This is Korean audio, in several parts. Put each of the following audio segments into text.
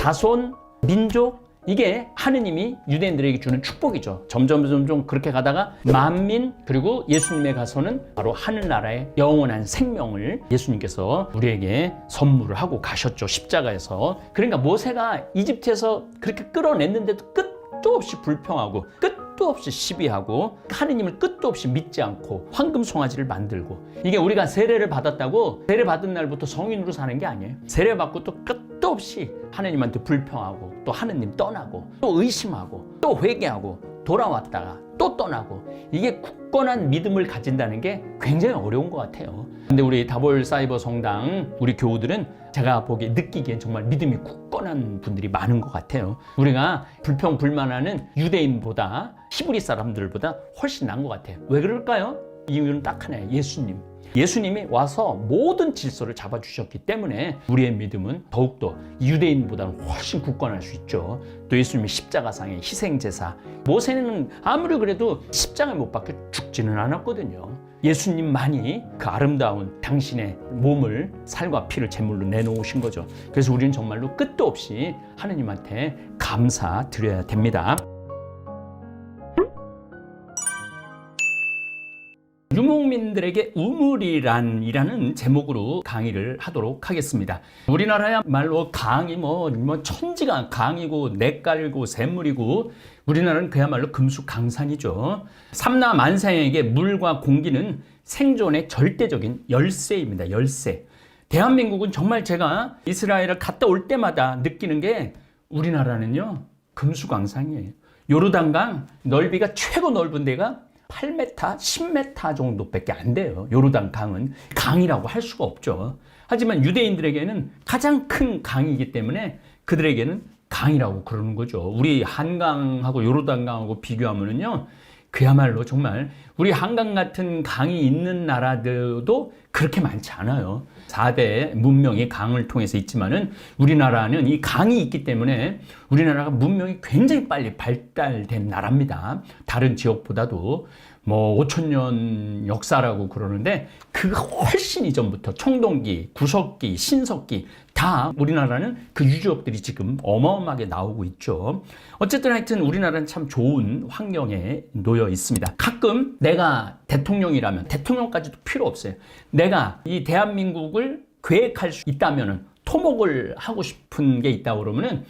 자손, 민족, 이게 하느님이 유대인들에게 주는 축복이죠. 점점 그렇게 가다가 만민, 그리고 예수님에 가서는 바로 하늘나라의 영원한 생명을 예수님께서 우리에게 선물을 하고 가셨죠. 십자가에서. 그러니까 모세가 이집트에서 그렇게 끌어냈는데도 끝도 없이 불평하고 끝도 없이 시비하고 하느님을 끝도 없이 믿지 않고 황금 송아지를 만들고, 이게 우리가 세례를 받았다고 세례 받은 날부터 성인으로 사는 게 아니에요. 세례 받고 또 끝도 없이 하느님한테 불평하고 또 하느님 떠나고 또 의심하고 또 회개하고 돌아왔다가 또 떠나고, 이게 굳건한 믿음을 가진다는 게 굉장히 어려운 것 같아요. 근데 우리 다볼 사이버 성당 우리 교우들은 제가 보기에 느끼기엔 정말 믿음이 굳건한 분들이 많은 것 같아요. 우리가 불평불만하는 유대인보다 히브리 사람들보다 훨씬 나은 것 같아요. 왜 그럴까요? 이유는 딱 하나예요. 예수님. 예수님이 와서 모든 질서를 잡아주셨기 때문에 우리의 믿음은 더욱더 유대인보다는 훨씬 굳건할 수 있죠. 또 예수님이 십자가상의 희생제사, 모세는 아무리 그래도 십자가에 못 박혀 죽지는 않았거든요. 예수님만이 그 아름다운 당신의 몸을 살과 피를 제물로 내놓으신 거죠. 그래서 우리는 정말로 끝도 없이 하느님한테 감사드려야 됩니다. 유목민들에게 우물이란이라는 제목으로 강의를 하도록 하겠습니다. 우리나라야말로 강이 뭐 천지가 강이고 냇가이고 샘물이고, 우리나라는 그야말로 금수강산이죠. 삼라 만상에게 물과 공기는 생존의 절대적인 열쇠입니다. 열쇠. 대한민국은 정말 제가 이스라엘을 갔다 올 때마다 느끼는 게, 우리나라는요 금수강산이에요. 요르단강 넓이가 최고 넓은 데가 8m, 10m 정도밖에 안 돼요. 요르단 강은 강이라고 할 수가 없죠. 하지만 유대인들에게는 가장 큰 강이기 때문에 그들에게는 강이라고 그러는 거죠. 우리 한강하고 요르단강하고 비교하면은요, 그야말로 정말 우리 한강 같은 강이 있는 나라들도 그렇게 많지 않아요. 4대 문명이 강을 통해서 있지만은 우리나라는 이 강이 있기 때문에 우리나라가 문명이 굉장히 빨리 발달된 나라입니다. 다른 지역보다도 뭐 5,000년 역사라고 그러는데, 그 훨씬 이전부터 청동기, 구석기, 신석기 다 우리나라는 그 유적들이 지금 어마어마하게 나오고 있죠. 어쨌든 하여튼 우리나라는 참 좋은 환경에 놓여 있습니다. 가끔 내가 대통령이라면, 대통령까지도 필요 없어요. 내가 이 대한민국을 계획할 수 있다면은, 토목을 하고 싶은 게 있다 그러면은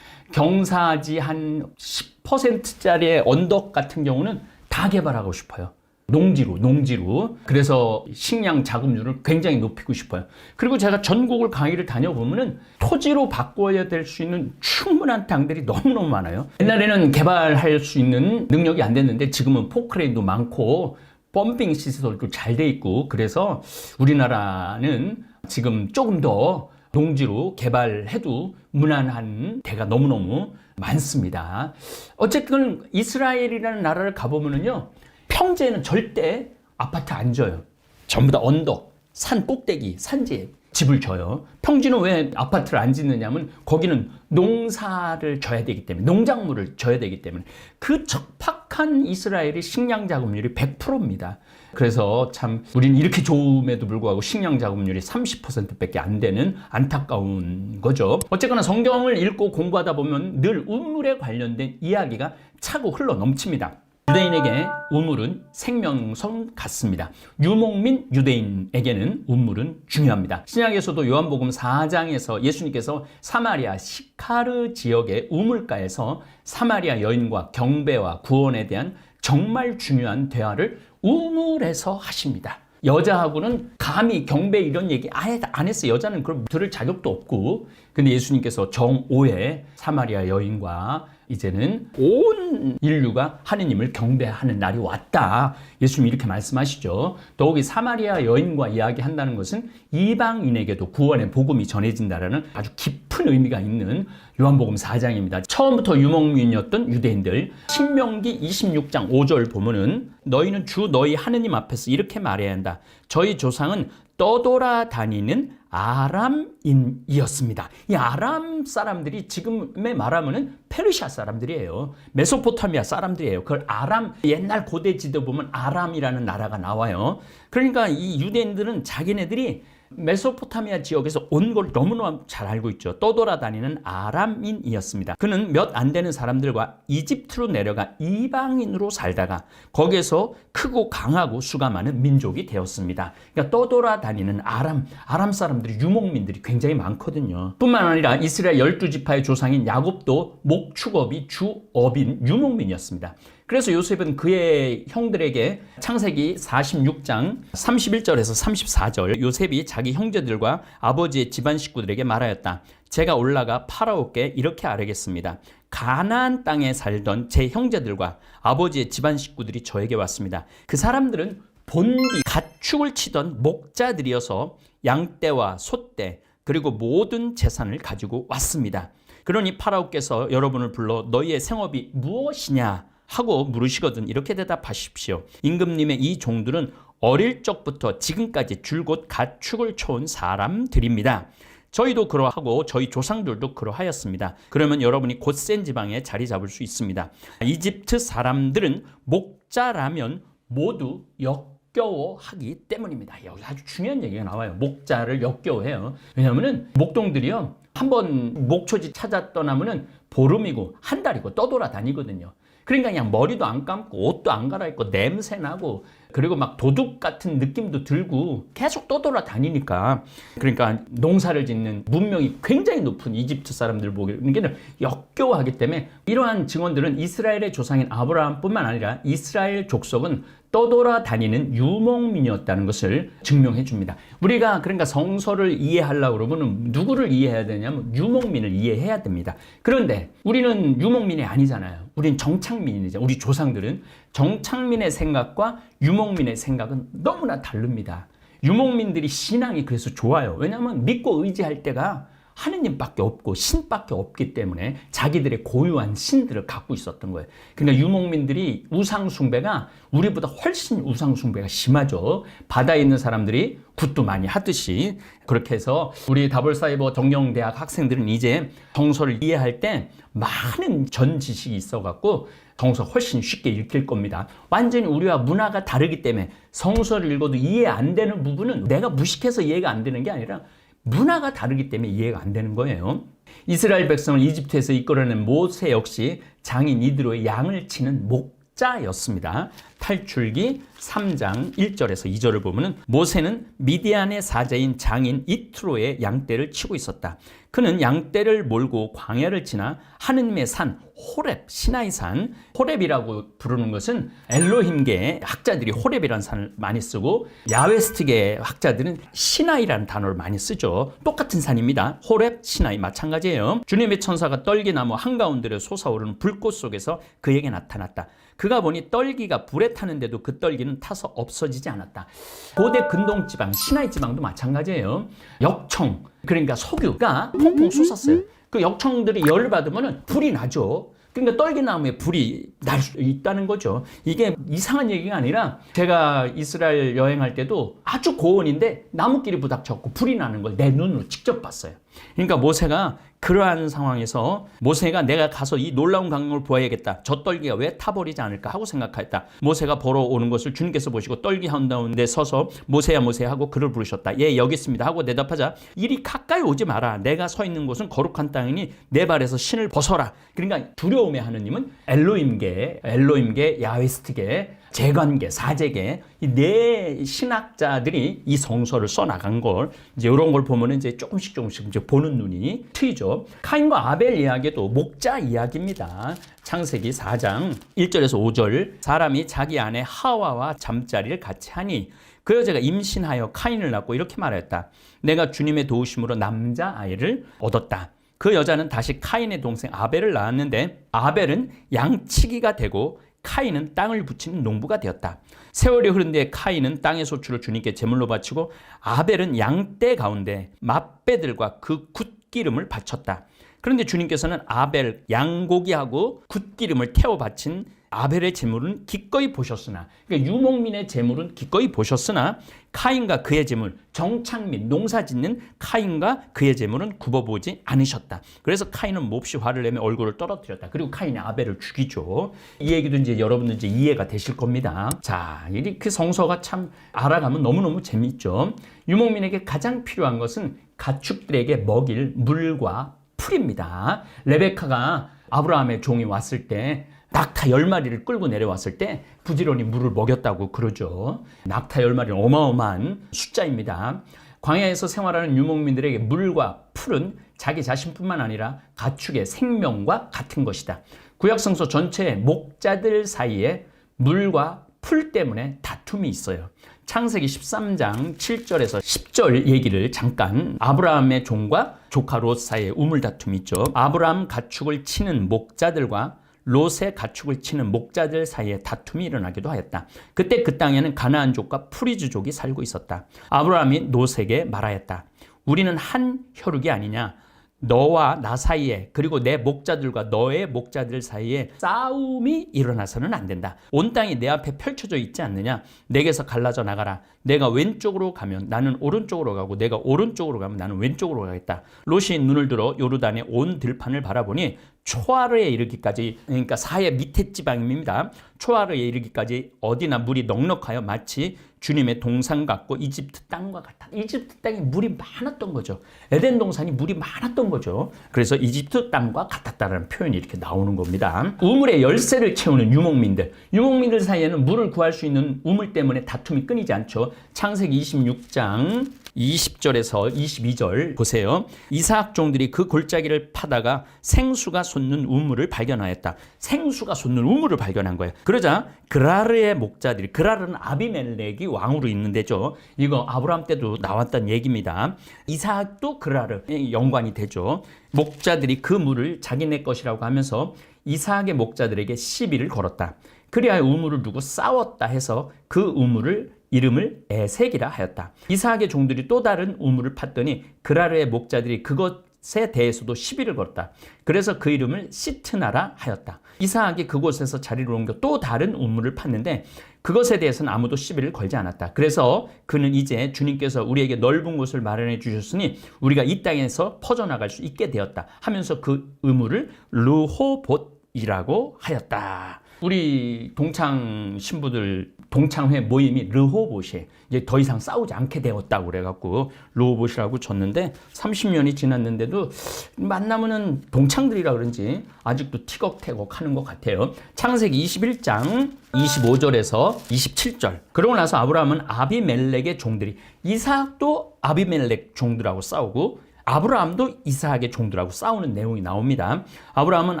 경사지 한 10%짜리의 언덕 같은 경우는 다 개발하고 싶어요. 농지로. 그래서 식량 자급률을 굉장히 높이고 싶어요. 그리고 제가 전국을 강의를 다녀보면은 토지로 바꿔야 될 수 있는 충분한 땅들이 너무너무 많아요. 옛날에는 개발할 수 있는 능력이 안 됐는데 지금은 포크레인도 많고 펌핑 시설도 잘 돼 있고, 그래서 우리나라는 지금 조금 더 농지로 개발해도 무난한 데가 너무너무 많습니다. 어쨌든 이스라엘이라는 나라를 가보면은요, 평지에는 절대 아파트 안 져요. 전부 다 언덕, 산 꼭대기, 산지에 집을 져요. 평지는 왜 아파트를 안 짓느냐면 거기는 농사를 져야 되기 때문에, 농작물을 져야 되기 때문에. 그 적박한 이스라엘의 식량 자급률이 100%입니다. 그래서 참 우리는 이렇게 좋음에도 불구하고 식량 자급률이 30%밖에 안 되는 안타까운 거죠. 어쨌거나 성경을 읽고 공부하다 보면 늘 우물에 관련된 이야기가 차고 흘러 넘칩니다. 유대인에게 우물은 생명선 같습니다. 유목민 유대인에게는 우물은 중요합니다. 신약에서도 요한복음 4장에서 예수님께서 사마리아 시카르 지역의 우물가에서 사마리아 여인과 경배와 구원에 대한 정말 중요한 대화를 우물에서 하십니다. 여자하고는 감히 경배 이런 얘기 아예 안 했어요. 여자는 그걸 들을 자격도 없고. 근데 예수님께서 정5회 사마리아 여인과 이제는 온 인류가 하느님을 경배하는 날이 왔다. 예수님이 이렇게 말씀하시죠. 더욱이 사마리아 여인과 이야기한다는 것은 이방인에게도 구원의 복음이 전해진다라는 아주 깊은 의미가 있는 요한복음 4장입니다. 처음부터 유목민이었던 유대인들, 신명기 26장 5절 보면은 너희는 주 너희 하느님 앞에서 이렇게 말해야 한다. 저희 조상은 떠돌아다니는 아람인이었습니다. 이 아람 사람들이 지금에 말하면은 페르시아 사람들이에요. 메소포타미아 사람들이에요. 그걸 아람, 옛날 고대 지도 보면 아람이라는 나라가 나와요. 그러니까 이 유대인들은 자기네들이 메소포타미아 지역에서 온 걸 너무나 잘 알고 있죠. 떠돌아다니는 아람인이었습니다. 그는 몇 안 되는 사람들과 이집트로 내려가 이방인으로 살다가 거기에서 크고 강하고 수가 많은 민족이 되었습니다. 그러니까 떠돌아다니는 아람 사람들이 유목민들이 굉장히 많거든요. 뿐만 아니라 이스라엘 12지파의 조상인 야곱도 목축업이 주업인 유목민이었습니다. 그래서 요셉은 그의 형들에게 창세기 46장 31절에서 34절 요셉이 자기 형제들과 아버지의 집안 식구들에게 말하였다. 제가 올라가 파라오께 이렇게 아뢰겠습니다. 가나안 땅에 살던 제 형제들과 아버지의 집안 식구들이 저에게 왔습니다. 그 사람들은 본디 가축을 치던 목자들이어서 양떼와 소떼 그리고 모든 재산을 가지고 왔습니다. 그러니 파라오께서 여러분을 불러 너희의 생업이 무엇이냐 하고 물으시거든 이렇게 대답하십시오. 임금님의 이 종들은 어릴 적부터 지금까지 줄곧 가축을 쳐온 사람들입니다. 저희도 그러하고 저희 조상들도 그러하였습니다. 그러면 여러분이 곧센 지방에 자리 잡을 수 있습니다. 이집트 사람들은 목자라면 모두 역겨워하기 때문입니다. 여기 아주 중요한 얘기가 나와요. 목자를 역겨워해요. 왜냐하면 목동들이요 한번 목초지 찾아 떠나면은 보름이고 한 달이고 떠돌아다니거든요. 그러니까 그냥 머리도 안 감고 옷도 안 갈아입고 냄새 나고 그리고 막 도둑 같은 느낌도 들고 계속 떠돌아다니니까 그러니까 농사를 짓는 문명이 굉장히 높은 이집트 사람들 보기에는 역겨워하기 때문에 이러한 증언들은 이스라엘의 조상인 아브라함뿐만 아니라 이스라엘 족속은 떠돌아다니는 유목민이었다는 것을 증명해 줍니다. 우리가 그러니까 성서를 이해하려고 그러면 누구를 이해해야 되냐면 유목민을 이해해야 됩니다. 그런데 우리는 유목민이 아니잖아요. 우린 정착민이죠. 우리 조상들은 정착민의 생각과 유목민의 생각은 너무나 다릅니다. 유목민들이 신앙이 그래서 좋아요. 왜냐하면 믿고 의지할 때가 하느님밖에 없고 신밖에 없기 때문에 자기들의 고유한 신들을 갖고 있었던 거예요. 그러니까 유목민들이 우상숭배가 우리보다 훨씬 우상숭배가 심하죠. 바다에 있는 사람들이 굿도 많이 하듯이 그렇게 해서 우리 다볼사이버 정경대학 학생들은 이제 정서를 이해할 때 많은 전 지식이 있어갖고 성서 훨씬 쉽게 읽힐 겁니다. 완전히 우리와 문화가 다르기 때문에 성서를 읽어도 이해 안 되는 부분은 내가 무식해서 이해가 안 되는 게 아니라 문화가 다르기 때문에 이해가 안 되는 거예요. 이스라엘 백성을 이집트에서 이끌어낸 모세 역시 장인 이드로의 양을 치는 목자였습니다. 탈출기 3장 1절에서 2절을 보면 모세는 미디안의 사자인 장인 이트로의 양떼를 치고 있었다. 그는 양떼를 몰고 광야를 지나 하느님의 산 호렙, 시나이산, 호렙이라고 부르는 것은 엘로힘계 학자들이 호렙이라는 산을 많이 쓰고 야웨스트계 학자들은 시나이라는 단어를 많이 쓰죠. 똑같은 산입니다. 호렙, 시나이 마찬가지예요. 주님의 천사가 떨기나무 한가운데로 솟아오르는 불꽃 속에서 그에게 나타났다. 그가 보니 떨기가 불에 타는데도 그 떨기는 타서 없어지지 않았다. 고대 근동지방, 시나이 지방도 마찬가지예요. 역청, 그러니까 석유가 퐁퐁 솟았어요. 그 역청들이 열을 받으면 불이 나죠. 그러니까 떨기나무에 불이 날 수 있다는 거죠. 이게 이상한 얘기가 아니라 제가 이스라엘 여행할 때도 아주 고온인데 나무끼리 부닥쳤고 불이 나는 걸 내 눈으로 직접 봤어요. 그러니까 모세가 그러한 상황에서 모세가 내가 가서 이 놀라운 광경을 보아야겠다. 저 떨기가 왜 타버리지 않을까 하고 생각했다. 모세가 보러 오는 것을 주님께서 보시고 떨기 한가운데 서서 모세야 모세야 하고 그를 부르셨다. 예 여기 있습니다 하고 대답하자 이리 가까이 오지 마라. 내가 서 있는 곳은 거룩한 땅이니 내 발에서 신을 벗어라. 그러니까 두려움의 하느님은 엘로임계, 야웨스트계, 재관계, 사제계 이 네 신학자들이 이 성서를 써나간 걸 이제 이런 걸 보면 이제 조금씩 이제 보는 눈이 트이죠. 카인과 아벨 이야기도 목자 이야기입니다. 창세기 4장 1절에서 5절 사람이 자기 아내 하와와 잠자리를 같이 하니 그 여자가 임신하여 카인을 낳고 이렇게 말했다. 내가 주님의 도우심으로 남자아이를 얻었다. 그 여자는 다시 카인의 동생 아벨을 낳았는데 아벨은 양치기가 되고 카인은 땅을 붙이는 농부가 되었다. 세월이 흐른 뒤에 카인은 땅의 소출을 주님께 제물로 바치고 아벨은 양떼 가운데 맏배들과 그 굿기름을 바쳤다. 그런데 주님께서는 아벨 양고기하고 굿기름을 태워 바친 아벨의 제물은 기꺼이 보셨으나, 그러니까 유목민의 제물은 기꺼이 보셨으나 카인과 그의 제물, 정착민, 농사짓는 카인과 그의 제물은 굽어보지 않으셨다. 그래서 카인은 몹시 화를 내며 얼굴을 떨어뜨렸다. 그리고 카인이 아벨을 죽이죠. 이 얘기도 이제 여러분들 이제 이해가 되실 겁니다. 자, 그 성서가 참 알아가면 너무너무 재밌죠. 유목민에게 가장 필요한 것은 가축들에게 먹일 물과 풀입니다. 레베카가 아브라함의 종이 왔을 때 낙타 10마리를 끌고 내려왔을 때 부지런히 물을 먹였다고 그러죠. 낙타 10마리는 어마어마한 숫자입니다. 광야에서 생활하는 유목민들에게 물과 풀은 자기 자신뿐만 아니라 가축의 생명과 같은 것이다. 구약성서 전체의 목자들 사이에 물과 풀 때문에 다툼이 있어요. 창세기 13장 7절에서 10절 얘기를 잠깐, 아브라함의 종과 조카 롯 사이에 우물 다툼이 있죠. 아브라함 가축을 치는 목자들과 롯의 가축을 치는 목자들 사이에 다툼이 일어나기도 하였다. 그때 그 땅에는 가나안족과 프리즈족이 살고 있었다. 아브라함이 롯에게 말하였다. 우리는 한 혈육이 아니냐? 너와 나 사이에, 그리고 내 목자들과 너의 목자들 사이에 싸움이 일어나서는 안 된다. 온 땅이 내 앞에 펼쳐져 있지 않느냐? 내게서 갈라져 나가라. 내가 왼쪽으로 가면 나는 오른쪽으로 가고, 내가 오른쪽으로 가면 나는 왼쪽으로 가겠다. 롯이 눈을 들어 요르단의 온 들판을 바라보니 초아르에 이르기까지, 그러니까 사해 밑에 지방입니다. 초아르에 이르기까지 어디나 물이 넉넉하여 마치 주님의 동산 같고 이집트 땅과 같다. 이집트 땅에 물이 많았던 거죠. 에덴 동산이 물이 많았던 거죠. 그래서 이집트 땅과 같았다는 표현이 이렇게 나오는 겁니다. 우물의 열쇠를 채우는 유목민들. 유목민들 사이에는 물을 구할 수 있는 우물 때문에 다툼이 끊이지 않죠. 창세기 26장 20절에서 22절 보세요. 이삭 종들이 그 골짜기를 파다가 생수가 솟는 우물을 발견하였다. 생수가 솟는 우물을 발견한 거예요. 그러자 그라르의 목자들이, 그라르는 아비멜렉이 왕으로 있는 데죠. 이거 아브라함 때도 나왔던 얘기입니다. 이삭도 그라르 연관이 되죠. 목자들이 그 물을 자기네 것이라고 하면서 이삭의 목자들에게 시비를 걸었다. 그리하여 우물을 두고 싸웠다 해서 그 우물을 이름을 에색이라 하였다. 이삭의 종들이 또 다른 우물을 팠더니 그라르의 목자들이 그것에 대해서도 시비를 걸었다. 그래서 그 이름을 시트나라 하였다. 이삭이 그곳에서 자리를 옮겨 또 다른 우물을 팠는데 그것에 대해서는 아무도 시비를 걸지 않았다. 그래서 그는 이제 주님께서 우리에게 넓은 곳을 마련해 주셨으니 우리가 이 땅에서 퍼져나갈 수 있게 되었다 하면서 그 우물을 르호봇이라고 하였다. 우리 동창 신부들 동창회 모임이 르호봇이에요. 이제 더 이상 싸우지 않게 되었다고 그래갖고 르호봇이라고 줬는데 30년이 지났는데도 만나면은 동창들이라 그런지 아직도 티격태격 하는 것 같아요. 창세기 21장 25절에서 27절. 그러고 나서 아브라함은 아비멜렉의 종들이, 이삭도 아비멜렉 종들하고 싸우고 아브라함도 이삭의 종들하고 싸우는 내용이 나옵니다. 아브라함은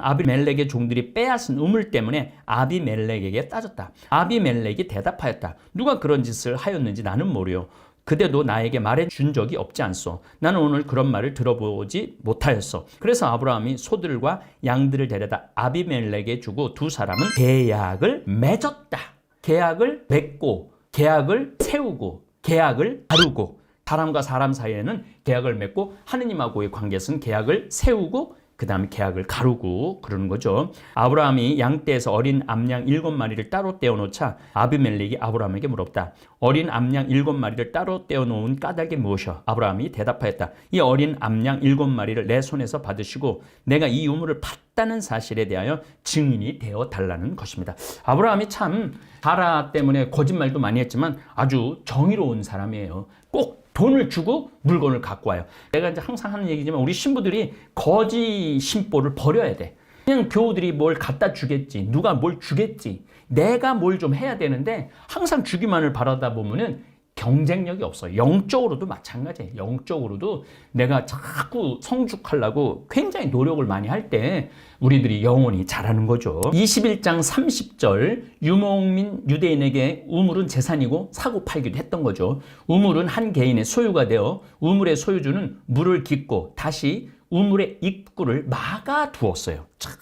아비멜렉의 종들이 빼앗은 우물 때문에 아비멜렉에게 따졌다. 아비멜렉이 대답하였다. 누가 그런 짓을 하였는지 나는 모르요. 그대도 나에게 말해준 적이 없지 않소. 나는 오늘 그런 말을 들어보지 못하였소. 그래서 아브라함이 소들과 양들을 데려다 아비멜렉에 주고 두 사람은 계약을 맺었다. 계약을 맺고, 계약을 세우고, 계약을 다루고, 사람과 사람 사이에는 계약을 맺고 하느님하고의 관계에서는 계약을 세우고 그 다음에 계약을 가르고 그러는 거죠. 아브라함이 양떼에서 어린 암양 7마리를 따로 떼어놓자 아비멜렉이 아브라함에게 물었다. 어린 암양 7마리를 따로 떼어놓은 까닭이 무엇이오? 아브라함이 대답하였다. 이 어린 암양 7마리를 내 손에서 받으시고 내가 이 우물을 팠다는 사실에 대하여 증인이 되어 달라는 것입니다. 아브라함이 참 사라 때문에 거짓말도 많이 했지만 아주 정의로운 사람이에요. 꼭 돈을 주고 물건을 갖고 와요. 내가 이제 항상 하는 얘기지만 우리 신부들이 거짓 신보를 버려야 돼. 그냥 교우들이 뭘 갖다 주겠지, 누가 뭘 주겠지, 내가 뭘 좀 해야 되는데 항상 주기만을 바라다 보면은 경쟁력이 없어요. 영적으로도 마찬가지예요. 영적으로도 내가 자꾸 성숙하려고 굉장히 노력을 많이 할 때 우리들이 영원히 잘하는 거죠. 21장 30절 유목민 유대인에게 우물은 재산이고 사고 팔기도 했던 거죠. 우물은 한 개인의 소유가 되어 우물의 소유주는 물을 깃고 다시 우물의 입구를 막아두었어요. 참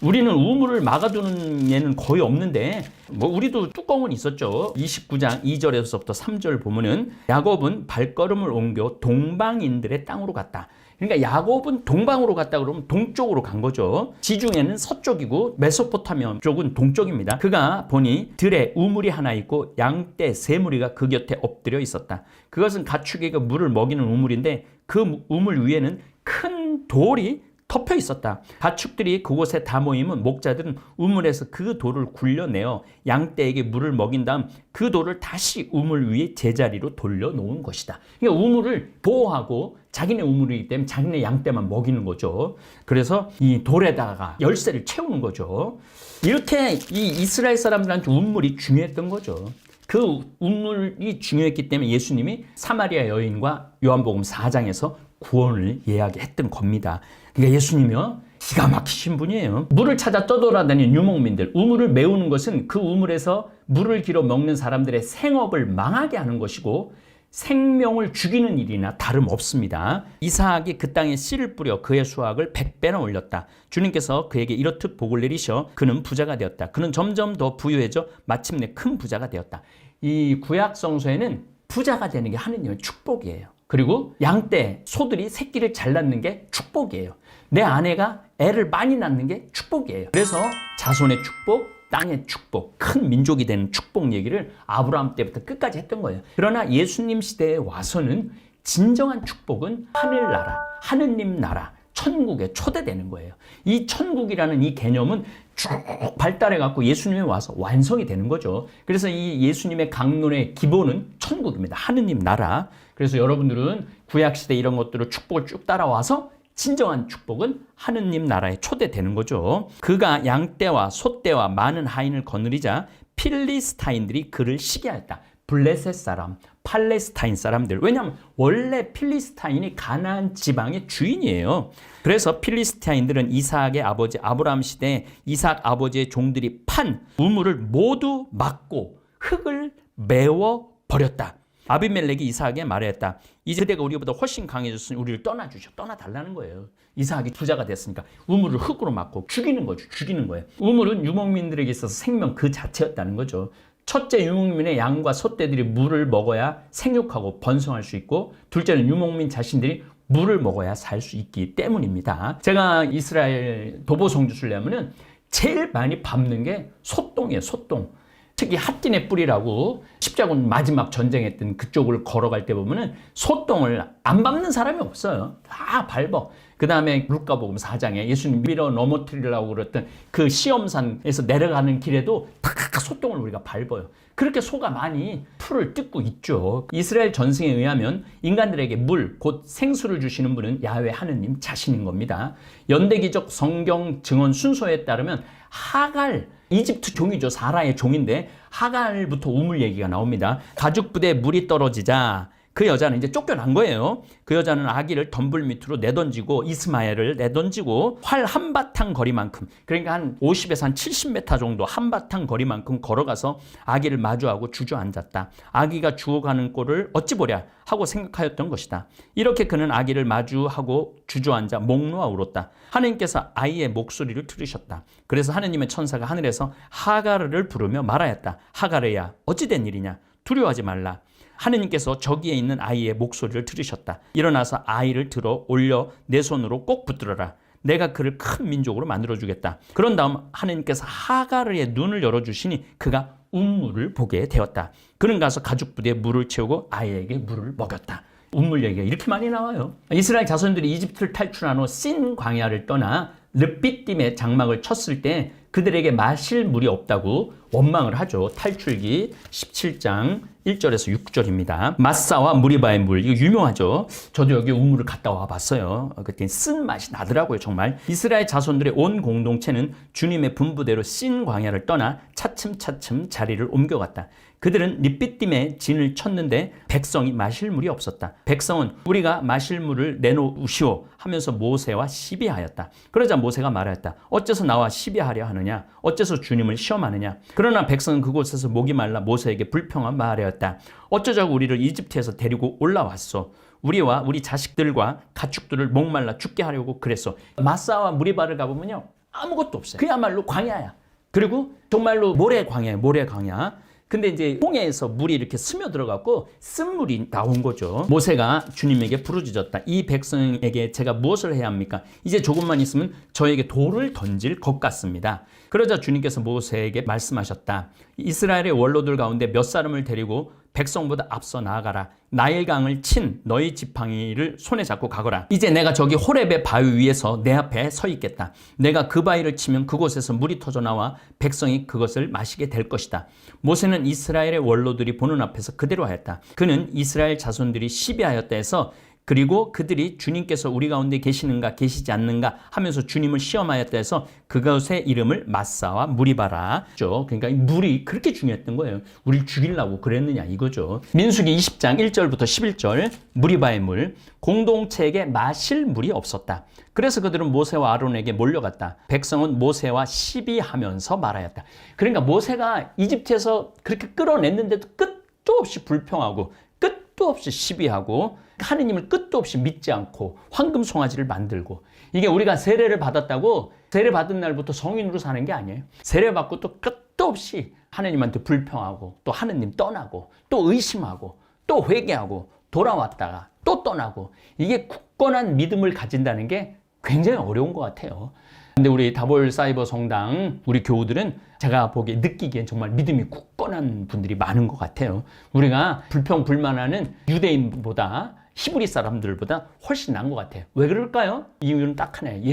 우리는 우물을 막아두는 예는 거의 없는데 뭐 우리도 뚜껑은 있었죠. 29장 2절에서부터 3절 보면은 야곱은 발걸음을 옮겨 동방인들의 땅으로 갔다. 그러니까 야곱은 동방으로 갔다 그러면 동쪽으로 간 거죠. 지중해는 서쪽이고 메소포타미아 쪽은 동쪽입니다. 그가 보니 들에 우물이 하나 있고 양떼 세 무리가 그 곁에 엎드려 있었다. 그것은 가축에게 물을 먹이는 우물인데 그 우물 위에는 큰 돌이 덮여 있었다. 가축들이 그곳에 다 모이면 목자들은 우물에서 그 돌을 굴려내어 양떼에게 물을 먹인 다음 그 돌을 다시 우물 위에 제자리로 돌려놓은 것이다. 그러니까 우물을 보호하고 자기네 우물이기 때문에 자기네 양떼만 먹이는 거죠. 그래서 이 돌에다가 열쇠를 채우는 거죠. 이렇게 이 이스라엘 사람들한테 우물이 중요했던 거죠. 그 우물이 중요했기 때문에 예수님이 사마리아 여인과 요한복음 4장에서 구원을 이야기했던 겁니다. 그러니까 예수님이요, 기가 막히신 분이에요. 물을 찾아 떠돌아다니는 유목민들, 우물을 메우는 것은 그 우물에서 물을 길어 먹는 사람들의 생업을 망하게 하는 것이고 생명을 죽이는 일이나 다름없습니다. 이삭이 그 땅에 씨를 뿌려 그의 수확을 100배나 올렸다. 주님께서 그에게 이렇듯 복을 내리셔 그는 부자가 되었다. 그는 점점 더 부유해져 마침내 큰 부자가 되었다. 이 구약 성서에는 부자가 되는 게 하느님의 축복이에요. 그리고 양떼, 소들이 새끼를 잘 낳는 게 축복이에요. 내 아내가 애를 많이 낳는 게 축복이에요. 그래서 자손의 축복, 땅의 축복, 큰 민족이 되는 축복 얘기를 아브라함 때부터 끝까지 했던 거예요. 그러나 예수님 시대에 와서는 진정한 축복은 하늘나라, 하느님 나라, 천국에 초대되는 거예요. 이 천국이라는 이 개념은 쭉 발달해 갖고 예수님이 와서 완성이 되는 거죠. 그래서 이 예수님의 강론의 기본은 천국입니다. 하느님 나라. 그래서 여러분들은 구약시대 이런 것들을 축복을 쭉 따라와서 진정한 축복은 하느님 나라에 초대되는 거죠. 그가 양떼와 소떼와 많은 하인을 거느리자 필리스타인들이 그를 시기하였다. 블레셋 사람, 팔레스타인 사람들. 왜냐하면 원래 필리스타인이 가나안 지방의 주인이에요. 그래서 필리스타인들은 이삭의 아버지 아브라함 시대에 이삭 아버지의 종들이 판 우물을 모두 막고 흙을 메워 버렸다. 아비멜렉이 이삭에게 말했다. 이제 그대가 우리보다 훨씬 강해졌으니 우리를 떠나주셔. 떠나달라는 거예요. 이삭이 부자가 됐으니까 우물을 흙으로 막고 죽이는 거죠. 죽이는 거예요. 우물은 유목민들에게 있어서 생명 그 자체였다는 거죠. 첫째, 유목민의 양과 소떼들이 물을 먹어야 생육하고 번성할 수 있고, 둘째는 유목민 자신들이 물을 먹어야 살 수 있기 때문입니다. 제가 이스라엘 도보 성지순례 하면은 제일 많이 밟는 게 소똥이에요. 소똥. 특히 핫딘의 뿔이라고 십자군 마지막 전쟁했던 그쪽을 걸어갈 때 보면은 소똥을 안 밟는 사람이 없어요. 다 밟아. 그 다음에 루카복음 4장에 예수님 밀어 넘어뜨리려고 그랬던 그 시험산에서 내려가는 길에도 다 소똥을 우리가 밟아요. 그렇게 소가 많이 풀을 뜯고 있죠. 이스라엘 전승에 의하면 인간들에게 물, 곧 생수를 주시는 분은 야훼 하느님 자신인 겁니다. 연대기적 성경 증언 순서에 따르면 하갈, 이집트 종이죠. 사라의 종인데 하갈부터 우물 얘기가 나옵니다. 가죽 부대에 물이 떨어지자 그 여자는 이제 쫓겨난 거예요. 그 여자는 아기를 덤불 밑으로 내던지고 이스마엘을 내던지고 활 한바탕 거리만큼, 그러니까 한 50에서 한 70m 정도 한바탕 거리만큼 걸어가서 아기를 마주하고 주저앉았다. 아기가 죽어가는 꼴을 어찌 보랴 하고 생각하였던 것이다. 이렇게 그는 아기를 마주하고 주저앉아 목 놓아 울었다. 하느님께서 아이의 목소리를 들으셨다. 그래서 하느님의 천사가 하늘에서 하가르를 부르며 말하였다. 하가르야, 어찌 된 일이냐? 두려워하지 말라. 하느님께서 저기에 있는 아이의 목소리를 들으셨다. 일어나서 아이를 들어 올려 내 손으로 꼭 붙들어라. 내가 그를 큰 민족으로 만들어주겠다. 그런 다음 하느님께서 하가르의 눈을 열어주시니 그가 운물을 보게 되었다. 그는 가서 가죽 부대에 물을 채우고 아이에게 물을 먹였다. 운물 얘기가 이렇게 많이 나와요. 이스라엘 자손들이 이집트를 탈출한 후 신 광야를 떠나 르피딤의 장막을 쳤을 때 그들에게 마실 물이 없다고 원망을 하죠. 탈출기 17장 1절에서 6절입니다. 마사와 무리바의 물, 이거 유명하죠. 저도 여기 우물을 갔다 와봤어요. 그때 쓴 맛이 나더라고요. 정말 이스라엘 자손들의 온 공동체는 주님의 분부대로 신 광야를 떠나 차츰차츰 자리를 옮겨갔다. 그들은 르피딤에 진을 쳤는데 백성이 마실 물이 없었다. 백성은 우리가 마실 물을 내놓으시오 하면서 모세와 시비하였다. 그러자 모세가 말하였다. 어째서 나와 시비하려 하느냐? 어째서 주님을 시험하느냐? 그러나 백성은 그곳에서 목이 말라 모세에게 불평한 말하였다. 어쩌자고 우리를 이집트에서 데리고 올라왔소? 우리와 우리 자식들과 가축들을 목말라 죽게 하려고 그랬어. 마사와 무리바를 가보면요, 아무것도 없어요. 그야말로 광야야. 그리고 정말로 모래 광야예요. 모래 광야. 근데 이제 홍해에서 물이 이렇게 스며들어갖고 쓴물이 나온 거죠. 모세가 주님에게 부르짖었다. 이 백성에게 제가 무엇을 해야 합니까? 이제 조금만 있으면 저에게 돌을 던질 것 같습니다. 그러자 주님께서 모세에게 말씀하셨다. 이스라엘의 원로들 가운데 몇 사람을 데리고 백성보다 앞서 나아가라. 나일강을 친 너희 지팡이를 손에 잡고 가거라. 이제 내가 저기 호렙의 바위 위에서 내 앞에 서 있겠다. 내가 그 바위를 치면 그곳에서 물이 터져 나와 백성이 그것을 마시게 될 것이다. 모세는 이스라엘의 원로들이 보는 앞에서 그대로 하였다. 그는 이스라엘 자손들이 시비하였다 해서 그리고 그들이 주님께서 우리 가운데 계시는가 계시지 않는가 하면서 주님을 시험하였다 해서 그것의 이름을 마사와 무리바라. 그러니까 물이 그렇게 중요했던 거예요. 우리를 죽이려고 그랬느냐 이거죠. 민수기 20장 1절부터 11절 무리바의 물. 공동체에게 마실 물이 없었다. 그래서 그들은 모세와 아론에게 몰려갔다. 백성은 모세와 시비하면서 말하였다. 그러니까 모세가 이집트에서 그렇게 끌어냈는데도 끝도 없이 불평하고 끝도 없이 시비하고 하느님을 끝도 없이 믿지 않고 황금 송아지를 만들고, 이게 우리가 세례를 받았다고 세례 받은 날부터 성인으로 사는 게 아니에요. 세례 받고 또 끝도 없이 하느님한테 불평하고 또 하느님 떠나고 또 의심하고 또 회개하고 돌아왔다가 또 떠나고, 이게 굳건한 믿음을 가진다는 게 굉장히 어려운 것 같아요. 근데 우리 다볼 사이버 성당 우리 교우들은 제가 보기에 느끼기엔 정말 믿음이 굳건한 분들이 많은 것 같아요. 우리가 불평불만하는 유대인보다 히브리 사람들보다 훨씬 나은 것 같아요. 왜 그럴까요? 이유는 딱 하나예요.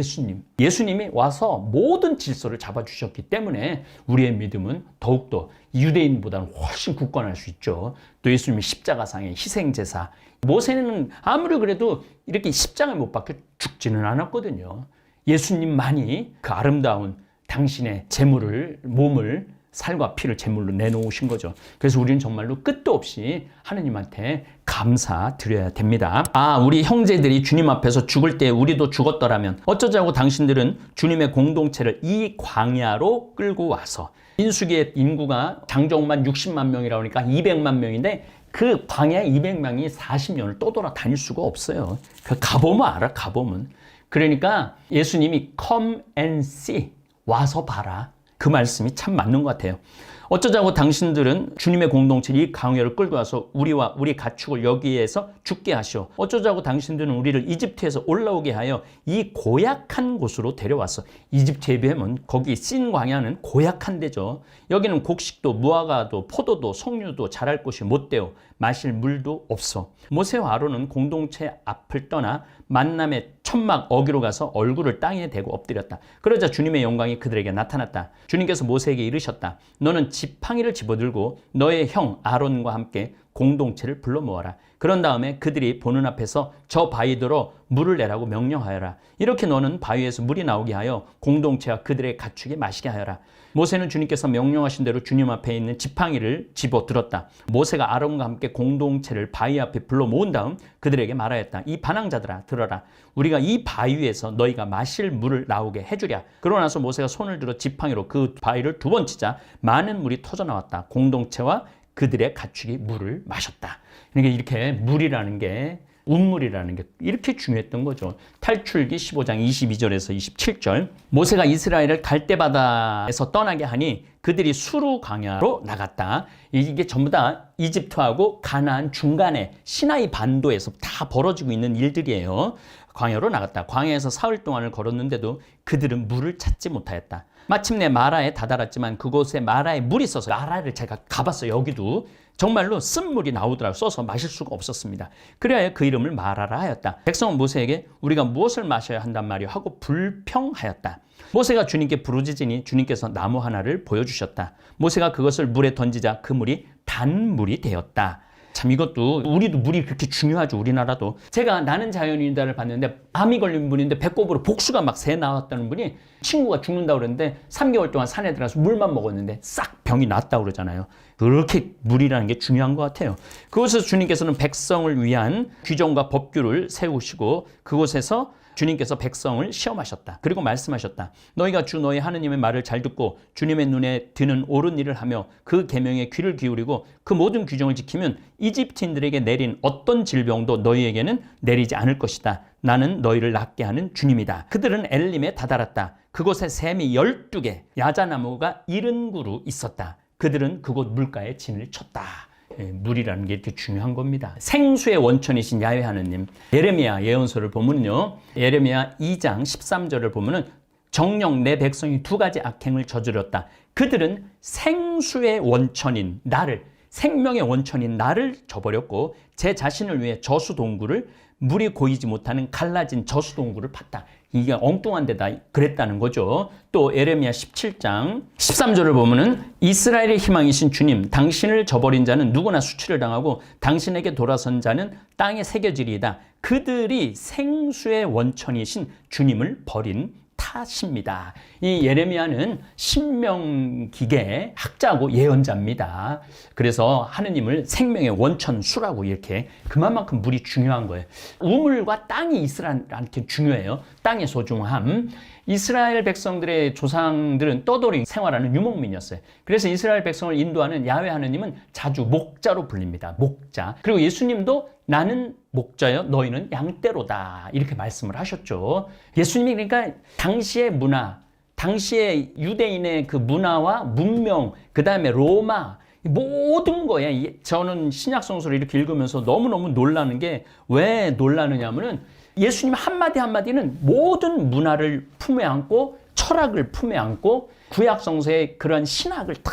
예수님이 와서 모든 질서를 잡아주셨기 때문에 우리의 믿음은 더욱더 유대인보다는 훨씬 굳건할 수 있죠. 또 예수님이 십자가상의 희생제사, 모세는 아무리 그래도 이렇게 십자가에 못 박혀 죽지는 않았거든요. 예수님만이 그 아름다운 당신의 제물을, 몸을, 살과 피를 제물로 내놓으신 거죠. 그래서 우리는 정말로 끝도 없이 하느님한테 감사드려야 됩니다. 우리 형제들이 주님 앞에서 죽을 때 우리도 죽었더라면 어쩌자고 당신들은 주님의 공동체를 이 광야로 끌고 와서, 민수기의 인구가 장정만 60만 명이라고 하니까 200만 명인데 그 광야에 200명이 40년을 떠돌아다닐 수가 없어요. 가보면 알아, 가보면. 그러니까 예수님이 come and see, 와서 봐라. 그 말씀이 참 맞는 것 같아요. 어쩌자고 당신들은 주님의 공동체 이 광야를 끌고 와서 우리와 우리 가축을 여기에서 죽게 하시오. 어쩌자고 당신들은 우리를 이집트에서 올라오게 하여 이 고약한 곳으로 데려왔어. 이집트에 비하면 거기 씬 광야는 고약한 데죠. 여기는 곡식도 무화과도 포도도 석류도 자랄 곳이 못 되어 마실 물도 없어. 모세와 아론은 공동체 앞을 떠나 만남의 천막 어기로 가서 얼굴을 땅에 대고 엎드렸다. 그러자 주님의 영광이 그들에게 나타났다. 주님께서 모세에게 이르셨다. 너는 지팡이를 집어들고 너의 형 아론과 함께 공동체를 불러 모아라. 그런 다음에 그들이 보는 앞에서 저 바위들어 물을 내라고 명령하여라. 이렇게 너는 바위에서 물이 나오게 하여 공동체와 그들의 가축에 마시게 하여라. 모세는 주님께서 명령하신 대로 주님 앞에 있는 지팡이를 집어들었다. 모세가 아론과 함께 공동체를 바위 앞에 불러 모은 다음 그들에게 말하였다. 이 반항자들아, 들어라. 우리가 이 바위에서 너희가 마실 물을 나오게 해주랴. 그러고 나서 모세가 손을 들어 지팡이로 그 바위를 2번 치자 많은 물이 터져 나왔다. 공동체와 그들의 가축이 물을 마셨다. 그러니까 이렇게 물이라는 게, 운물이라는 게 이렇게 중요했던 거죠. 탈출기 15장 22절에서 27절. 모세가 이스라엘을 갈대바다에서 떠나게 하니 그들이 수루 광야로 나갔다. 이게 전부 다 이집트하고 가나안 중간에 시나이 반도에서 다 벌어지고 있는 일들이에요. 광야로 나갔다. 광야에서 사흘 동안을 걸었는데도 그들은 물을 찾지 못하였다. 마침내 마라에 다다랐지만 그곳에 마라에 물이 있어서, 마라를 제가 가봤어요. 여기도 정말로 쓴물이 나오더라고요. 써서 마실 수가 없었습니다. 그래야 그 이름을 마라라 하였다. 백성은 모세에게 우리가 무엇을 마셔야 한단 말이오 하고 불평하였다. 모세가 주님께 부르짖으니 주님께서 나무 하나를 보여주셨다. 모세가 그것을 물에 던지자 그 물이 단물이 되었다. 참, 이것도 우리도 물이 그렇게 중요하죠. 우리나라도. 제가 나는 자연인다를 봤는데 암이 걸린 분인데 배꼽으로 복수가 막 새 나왔다는 분이, 친구가 죽는다고 그랬는데 3개월 동안 산에 들어가서 물만 먹었는데 싹 병이 낫다고 그러잖아요. 그렇게 물이라는 게 중요한 것 같아요. 그곳에서 주님께서는 백성을 위한 규정과 법규를 세우시고 그곳에서 주님께서 백성을 시험하셨다. 그리고 말씀하셨다. 너희가 주 너희 하느님의 말을 잘 듣고 주님의 눈에 드는 옳은 일을 하며 그 계명에 귀를 기울이고 그 모든 규정을 지키면 이집트인들에게 내린 어떤 질병도 너희에게는 내리지 않을 것이다. 나는 너희를 낫게 하는 주님이다. 그들은 엘림에 다다랐다. 그곳에 샘이 12개, 야자나무가 70그루 있었다. 그들은 그곳 물가에 진을 쳤다. 물이라는 게 이렇게 중요한 겁니다. 생수의 원천이신 야훼 하느님, 예레미야 예언서를 보면요, 예레미야 2장 13절을 보면은 정녕 내 백성이 두 가지 악행을 저질렀다. 그들은 생수의 원천인 나를, 생명의 원천인 나를 저버렸고 제 자신을 위해 저수동굴을, 물이 고이지 못하는 갈라진 저수동굴을 팠다. 이게 엉뚱한 데다 그랬다는 거죠. 또 예레미야 17장 13절을 보면은 이스라엘의 희망이신 주님, 당신을 저버린 자는 누구나 수치를 당하고 당신에게 돌아선 자는 땅에 새겨지리이다. 그들이 생수의 원천이신 주님을 버린 탓입니다. 이 예레미야는 신명기계 학자고 예언자입니다. 그래서 하느님을 생명의 원천수라고 이렇게, 그만큼 물이 중요한 거예요. 우물과 땅이 이스라엘한테 중요해요. 땅의 소중함. 이스라엘 백성들의 조상들은 떠돌이 생활하는 유목민이었어요. 그래서 이스라엘 백성을 인도하는 야훼 하느님은 자주 목자로 불립니다. 목자. 그리고 예수님도 나는 목자여 너희는 양떼로다 이렇게 말씀을 하셨죠. 예수님이 그러니까 당시의 문화, 당시의 유대인의 그 문화와 문명, 그 다음에 로마, 모든 거에, 저는 신약 성서를 이렇게 읽으면서 너무너무 놀라는 게, 왜 놀라느냐면은 예수님 한마디 한마디는 모든 문화를 품에 안고 철학을 품에 안고 구약 성서의 그런 신학을 다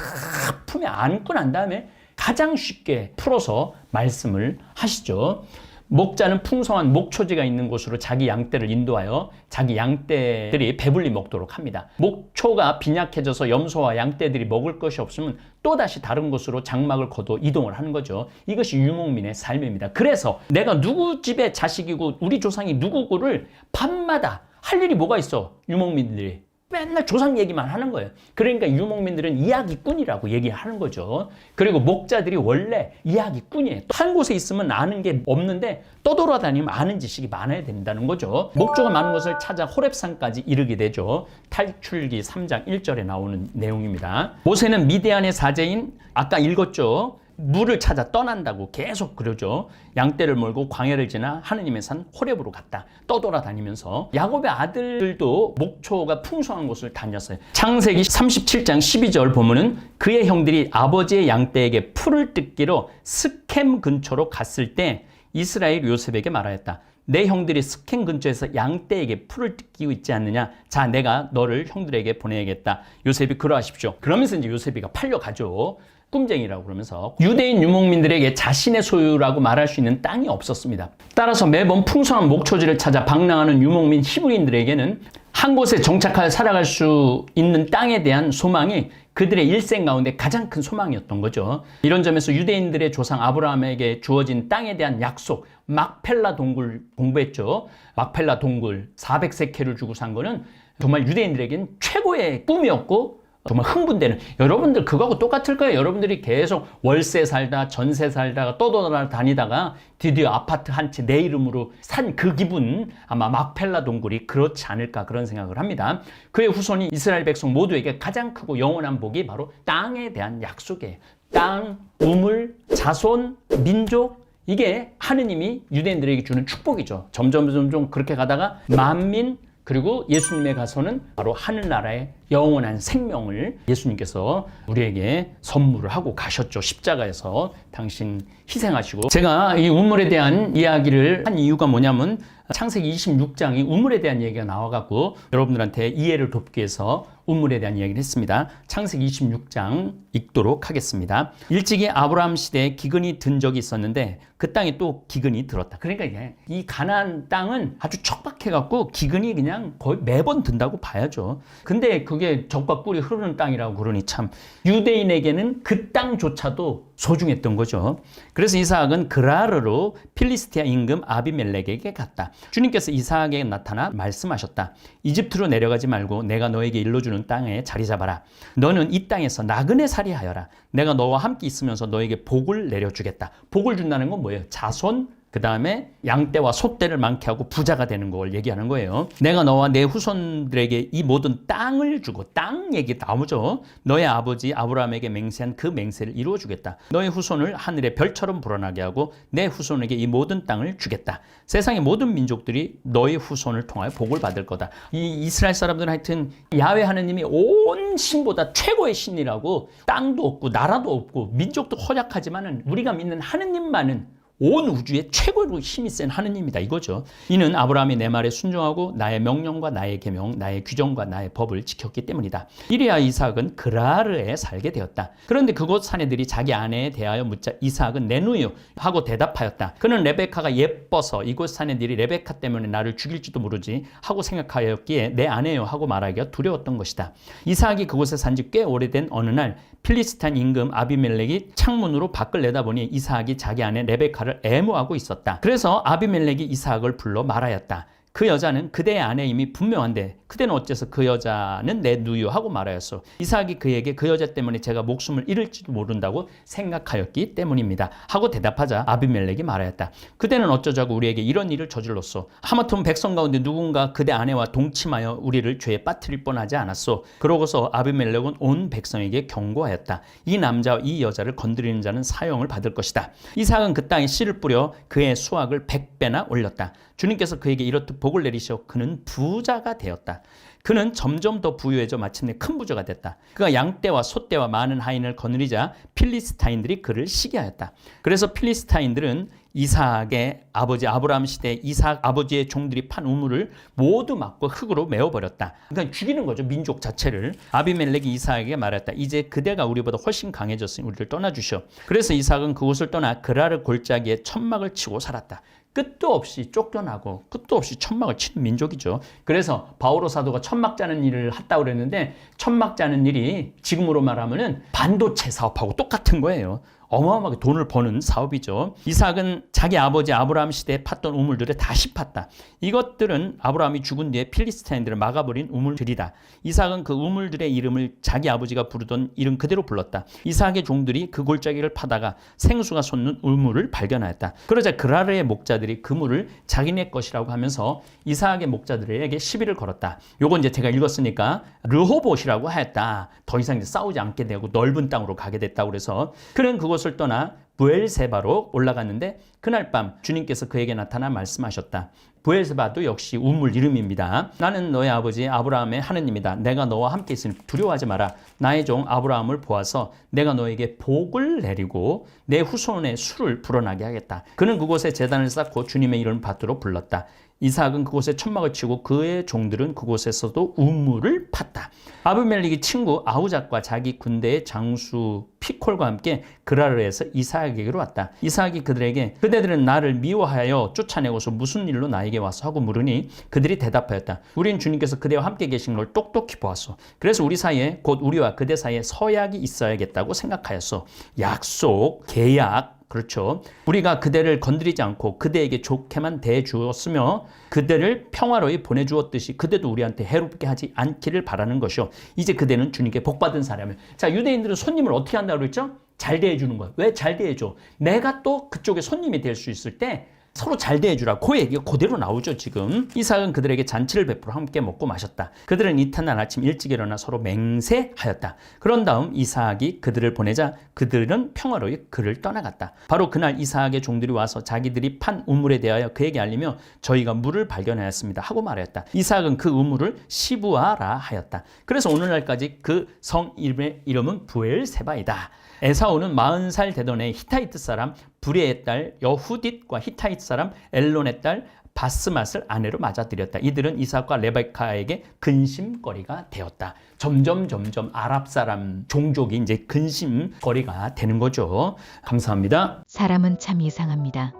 품에 안고 난 다음에 가장 쉽게 풀어서 말씀을 하시죠. 목자는 풍성한 목초지가 있는 곳으로 자기 양떼를 인도하여 자기 양떼들이 배불리 먹도록 합니다. 목초가 빈약해져서 염소와 양떼들이 먹을 것이 없으면 또다시 다른 곳으로 장막을 거둬 이동을 하는 거죠. 이것이 유목민의 삶입니다. 그래서 내가 누구 집의 자식이고 우리 조상이 누구고를 밤마다 할 일이 뭐가 있어? 유목민들이 맨날 조상 얘기만 하는 거예요. 그러니까 유목민들은 이야기꾼이라고 얘기하는 거죠. 그리고 목자들이 원래 이야기꾼이에요. 한 곳에 있으면 아는 게 없는데 떠돌아다니면 아는 지식이 많아야 된다는 거죠. 목조가 많은 것을 찾아 호렙산까지 이르게 되죠. 탈출기 3장 1절에 나오는 내용입니다. 모세는 미디안의 사제인, 아까 읽었죠, 물을 찾아 떠난다고 계속 그러죠. 양떼를 몰고 광야를 지나 하느님의 산 호렙으로 갔다. 떠돌아다니면서 야곱의 아들들도 목초가 풍성한 곳을 다녔어요. 창세기 37장 12절 보면은 그의 형들이 아버지의 양떼에게 풀을 뜯기로 스켐 근처로 갔을 때 이스라엘 요셉에게 말하였다. 내 형들이 스켐 근처에서 양떼에게 풀을 뜯기고 있지 않느냐? 자, 내가 너를 형들에게 보내야겠다. 요셉이 그러하십시오. 그러면서 이제 요셉이가 팔려가죠. 꿈쟁이라고 그러면서. 유대인 유목민들에게 자신의 소유라고 말할 수 있는 땅이 없었습니다. 따라서 매번 풍성한 목초지를 찾아 방랑하는 유목민 히브리인들에게는 한 곳에 정착하여 살아갈 수 있는 땅에 대한 소망이 그들의 일생 가운데 가장 큰 소망이었던 거죠. 이런 점에서 유대인들의 조상 아브라함에게 주어진 땅에 대한 약속, 막펠라 동굴 공부했죠. 막펠라 동굴 400세켈을 주고 산 거는 정말 유대인들에겐 최고의 꿈이었고 정말 흥분되는, 여러분들 그거하고 똑같을 거예요. 여러분들이 계속 월세 살다 전세 살다가 떠돌아다니다가 드디어 아파트 한 채 내 이름으로 산 그 기분, 아마 막펠라 동굴이 그렇지 않을까 그런 생각을 합니다. 그의 후손이 이스라엘 백성 모두에게 가장 크고 영원한 복이 바로 땅에 대한 약속이에요. 땅, 우물, 자손, 민족, 이게 하느님이 유대인들에게 주는 축복이죠. 점점 그렇게 가다가 만민, 그리고 예수님에 가서는 바로 하늘나라의 영원한 생명을 예수님께서 우리에게 선물을 하고 가셨죠. 십자가에서 당신 희생하시고. 제가 이 우물에 대한 이야기를 한 이유가 뭐냐면 창세기 26장이 우물에 대한 얘기가 나와갖고 여러분들한테 이해를 돕기 위해서 우물에 대한 이야기를 했습니다. 창세기 26장 읽도록 하겠습니다. 일찍이 아브라함 시대에 기근이 든 적이 있었는데 그 땅에 또 기근이 들었다. 그러니까 이 가나안 땅은 아주 척박해갖고 기근이 그냥 거의 매번 든다고 봐야죠. 근데 그게 젖과 꿀이 흐르는 땅이라고 그러니 참 유대인에게는 그 땅조차도 소중했던 거죠. 그래서 이삭은 그라르로 필리스티아 임금 아비멜렉에게 갔다. 주님께서 이삭에게 나타나 말씀하셨다. 이집트로 내려가지 말고 내가 너에게 일러주는 땅에 자리 잡아라. 너는 이 땅에서 나그네 살이하여라. 내가 너와 함께 있으면서 너에게 복을 내려주겠다. 복을 준다는 건 뭐예요? 자손, 그 다음에 양떼와 소떼를 많게 하고 부자가 되는 걸 얘기하는 거예요. 내가 너와 내 후손들에게 이 모든 땅을 주고, 땅 얘기 나오죠. 너의 아버지 아브라함에게 맹세한 그 맹세를 이루어 주겠다. 너의 후손을 하늘의 별처럼 불어나게 하고 내 후손에게 이 모든 땅을 주겠다. 세상의 모든 민족들이 너의 후손을 통하여 복을 받을 거다. 이 이스라엘 사람들은 하여튼 야훼 하느님이 온 신보다 최고의 신이라고, 땅도 없고 나라도 없고 민족도 허약하지만은 우리가 믿는 하느님만은 온 우주의 최고로 힘이 센 하느님이다 이거죠. 이는 아브라함이 내 말에 순종하고 나의 명령과 나의 계명, 나의 규정과 나의 법을 지켰기 때문이다. 이래야 이삭은 그라르에 살게 되었다. 그런데 그곳 사내들이 자기 아내에 대하여 묻자 이삭은 내 누이요 하고 대답하였다. 그는 레베카가 예뻐서 이곳 사내들이 레베카 때문에 나를 죽일지도 모르지 하고 생각하였기에 내 아내요 하고 말하기가 두려웠던 것이다. 이삭이 그곳에 산 지 꽤 오래된 어느 날 필리스타인 임금 아비멜렉이 창문으로 밖을 내다보니 이삭이 자기 아내 레베카를 애모하고 있었다. 그래서 아비멜렉이 이삭을 불러 말하였다. 그 여자는 그대의 아내임이 분명한데 그대는 어째서 그 여자는 내 누이요 하고 말하였소. 이삭이 그에게 그 여자 때문에 제가 목숨을 잃을지도 모른다고 생각하였기 때문입니다 하고 대답하자 아비멜렉이 말하였다. 그대는 어쩌자고 우리에게 이런 일을 저질렀소. 하마터면 백성 가운데 누군가 그대 아내와 동침하여 우리를 죄에 빠뜨릴 뻔하지 않았소. 그러고서 아비멜렉은 온 백성에게 경고하였다. 이 남자와 이 여자를 건드리는 자는 사형을 받을 것이다. 이삭은 그 땅에 씨를 뿌려 그의 수확을 100배나 올렸다. 주님께서 그에게 이렇듯 복을 내리시어 그는 부자가 되었다. 그는 점점 더 부유해져 마침내 큰 부자가 됐다. 그가 양떼와 소떼와 많은 하인을 거느리자 필리스타인들이 그를 시기하였다. 그래서 필리스타인들은 이삭의 아버지 아브라함 시대 이삭 아버지의 종들이 판 우물을 모두 막고 흙으로 메워버렸다. 그러니까 죽이는 거죠, 민족 자체를. 아비멜렉이 이삭에게 말했다. 이제 그대가 우리보다 훨씬 강해졌으니 우리를 떠나주시오. 그래서 이삭은 그곳을 떠나 그라르 골짜기에 천막을 치고 살았다. 끝도 없이 쫓겨나고 끝도 없이 천막을 치는 민족이죠. 그래서 바오로 사도가 천막 짜는 일을 했다고 그랬는데, 천막 짜는 일이 지금으로 말하면은 반도체 사업하고 똑같은 거예요. 어마어마하게 돈을 버는 사업이죠. 이삭은 자기 아버지 아브라함 시대에 팠던 우물들을 다시 팠다. 이것들은 아브라함이 죽은 뒤에 필리스타인들을 막아버린 우물들이다. 이삭은 그 우물들의 이름을 자기 아버지가 부르던 이름 그대로 불렀다. 이삭의 종들이 그 골짜기를 파다가 생수가 솟는 우물을 발견하였다. 그러자 그라르의 목자들이 그 물을 자기네 것이라고 하면서 이삭의 목자들에게 시비를 걸었다. 요건 이제 제가 읽었으니까 르호봇이라고 하였다. 더 이상 이제 싸우지 않게 되고 넓은 땅으로 가게 됐다고 그래서 그는 그곳을 떠나 부엘세바로 올라갔는데 그날 밤 주님께서 그에게 나타나 말씀하셨다. 부엘세바도 역시 우물 이름입니다. 나는 너의 아버지 아브라함의 하느님이다. 내가 너와 함께 있으니 두려워하지 마라. 나의 종 아브라함을 보아서 내가 너에게 복을 내리고 내 후손의 수를 불어나게 하겠다. 그는 그곳에 제단을 쌓고 주님의 이름을 받들어 불렀다. 이삭은 그곳에 천막을 치고 그의 종들은 그곳에서도 우물을 팠다. 아비멜렉의 친구 아우작과 자기 군대의 장수 피콜과 함께 그라르에서 이삭에게로 왔다. 이삭이 그들에게 그대들은 나를 미워하여 쫓아내고서 무슨 일로 나에게 와서 하고 물으니 그들이 대답하였다. 우린 주님께서 그대와 함께 계신 걸 똑똑히 보았소. 그래서 우리 사이에 곧 우리와 그대 사이에 서약이 있어야겠다고 생각하였소. 약속, 계약, 그렇죠. 우리가 그대를 건드리지 않고 그대에게 좋게만 대해주었으며 그대를 평화로이 보내주었듯이 그대도 우리한테 해롭게 하지 않기를 바라는 것이요. 이제 그대는 주님께 복받은 사람을. 자, 유대인들은 손님을 어떻게 한다고 그랬죠? 잘 대해주는 거예요. 왜 잘 대해줘? 내가 또 그쪽에 손님이 될 수 있을 때 서로 잘 대해주라. 그 얘기가 그대로 나오죠 지금. 이삭은 그들에게 잔치를 베풀어 함께 먹고 마셨다. 그들은 이튿날 아침 일찍 일어나 서로 맹세하였다. 그런 다음 이삭이 그들을 보내자 그들은 평화로이 그를 떠나갔다. 바로 그날 이삭의 종들이 와서 자기들이 판 우물에 대하여 그에게 알리며 저희가 물을 발견하였습니다 하고 말하였다. 이삭은 그 우물을 시부아라 하였다. 그래서 오늘날까지 그 성 이름은 부엘세바이다. 에사오는 40살 되던 해 히타이트 사람 브리의 딸 여후딧과 히타이트 사람 엘론의 딸 바스맛을 아내로 맞아들였다. 이들은 이삭과 레베카에게 근심거리가 되었다. 점점 아랍 사람 종족이 이제 근심거리가 되는 거죠. 감사합니다. 사람은 참 이상합니다.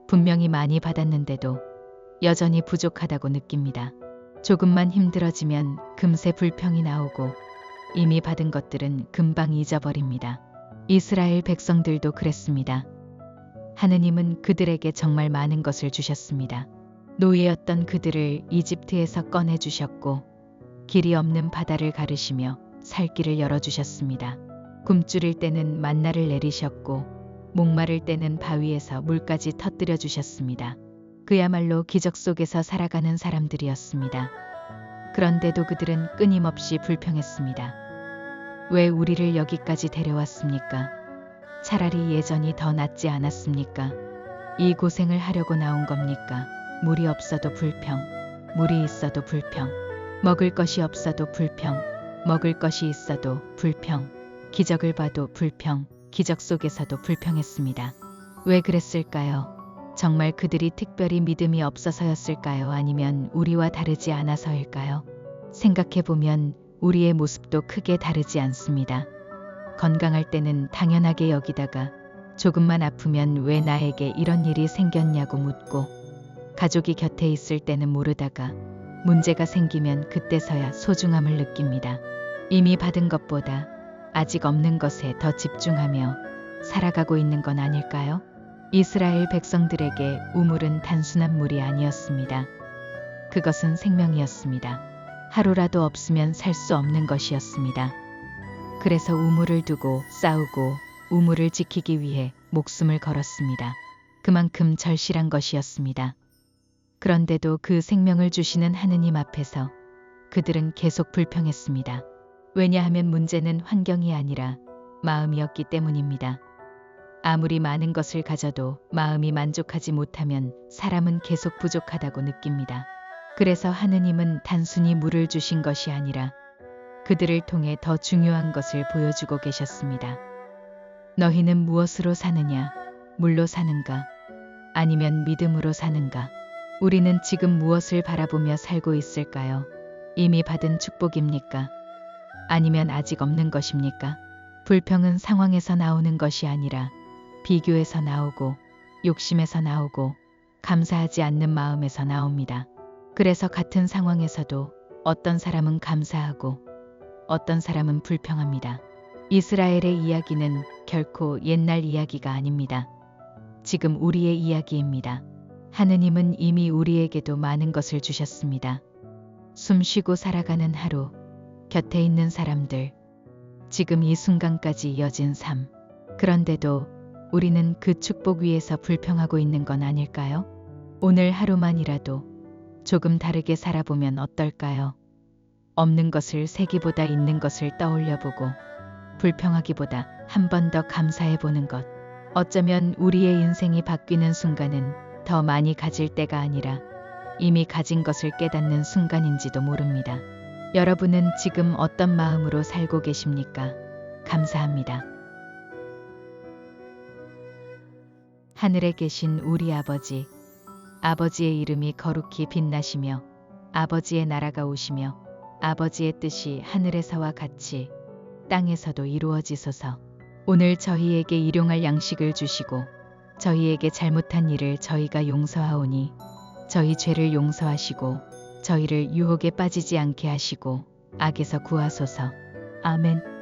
분명히 많이 받았는데도 여전히 부족하다고 느낍니다. 조금만 힘들어지면 금세 불평이 나오고 이미 받은 것들은 금방 잊어버립니다. 이스라엘 백성들도 그랬습니다. 하느님은 그들에게 정말 많은 것을 주셨습니다. 노예였던 그들을 이집트에서 꺼내주셨고 길이 없는 바다를 가르시며 살 길을 열어주셨습니다. 굶주릴 때는 만나를 내리셨고 목마를 때는 바위에서 물까지 터뜨려 주셨습니다. 그야말로 기적 속에서 살아가는 사람들이었습니다. 그런데도 그들은 끊임없이 불평했습니다. 왜 우리를 여기까지 데려왔습니까? 차라리 예전이 더 낫지 않았습니까? 이 고생을 하려고 나온 겁니까? 물이 없어도 불평, 물이 있어도 불평, 먹을 것이 없어도 불평, 먹을 것이 있어도 불평, 기적을 봐도 불평, 기적 속에서도 불평했습니다. 왜 그랬을까요? 정말 그들이 특별히 믿음이 없어서였을까요? 아니면 우리와 다르지 않아서일까요? 생각해보면 우리의 모습도 크게 다르지 않습니다. 건강할 때는 당연하게 여기다가 조금만 아프면 왜 나에게 이런 일이 생겼냐고 묻고, 가족이 곁에 있을 때는 모르다가 문제가 생기면 그때서야 소중함을 느낍니다. 이미 받은 것보다 아직 없는 것에 더 집중하며 살아가고 있는 건 아닐까요? 이스라엘 백성들에게 우물은 단순한 물이 아니었습니다. 그것은 생명이었습니다. 하루라도 없으면 살 수 없는 것이었습니다. 그래서 우물을 두고 싸우고 우물을 지키기 위해 목숨을 걸었습니다. 그만큼 절실한 것이었습니다. 그런데도 그 생명을 주시는 하느님 앞에서 그들은 계속 불평했습니다. 왜냐하면 문제는 환경이 아니라 마음이었기 때문입니다. 아무리 많은 것을 가져도 마음이 만족하지 못하면 사람은 계속 부족하다고 느낍니다. 그래서 하느님은 단순히 물을 주신 것이 아니라 그들을 통해 더 중요한 것을 보여주고 계셨습니다. 너희는 무엇으로 사느냐? 물로 사는가? 아니면 믿음으로 사는가? 우리는 지금 무엇을 바라보며 살고 있을까요? 이미 받은 축복입니까? 아니면 아직 없는 것입니까? 불평은 상황에서 나오는 것이 아니라 비교에서 나오고 욕심에서 나오고 감사하지 않는 마음에서 나옵니다. 그래서 같은 상황에서도 어떤 사람은 감사하고 어떤 사람은 불평합니다. 이스라엘의 이야기는 결코 옛날 이야기가 아닙니다. 지금 우리의 이야기입니다. 하느님은 이미 우리에게도 많은 것을 주셨습니다. 숨 쉬고 살아가는 하루, 곁에 있는 사람들, 지금 이 순간까지 이어진 삶. 그런데도 우리는 그 축복 위에서 불평하고 있는 건 아닐까요? 오늘 하루만이라도 조금 다르게 살아보면 어떨까요? 없는 것을 세기보다 있는 것을 떠올려보고 불평하기보다 한 번 더 감사해보는 것. 어쩌면 우리의 인생이 바뀌는 순간은 더 많이 가질 때가 아니라 이미 가진 것을 깨닫는 순간인지도 모릅니다. 여러분은 지금 어떤 마음으로 살고 계십니까? 감사합니다. 하늘에 계신 우리 아버지, 아버지의 이름이 거룩히 빛나시며 아버지의 나라가 오시며 아버지의 뜻이 하늘에서와 같이 땅에서도 이루어지소서. 오늘 저희에게 일용할 양식을 주시고 저희에게 잘못한 일을 저희가 용서하오니 저희 죄를 용서하시고 저희를 유혹에 빠지지 않게 하시고 악에서 구하소서. 아멘.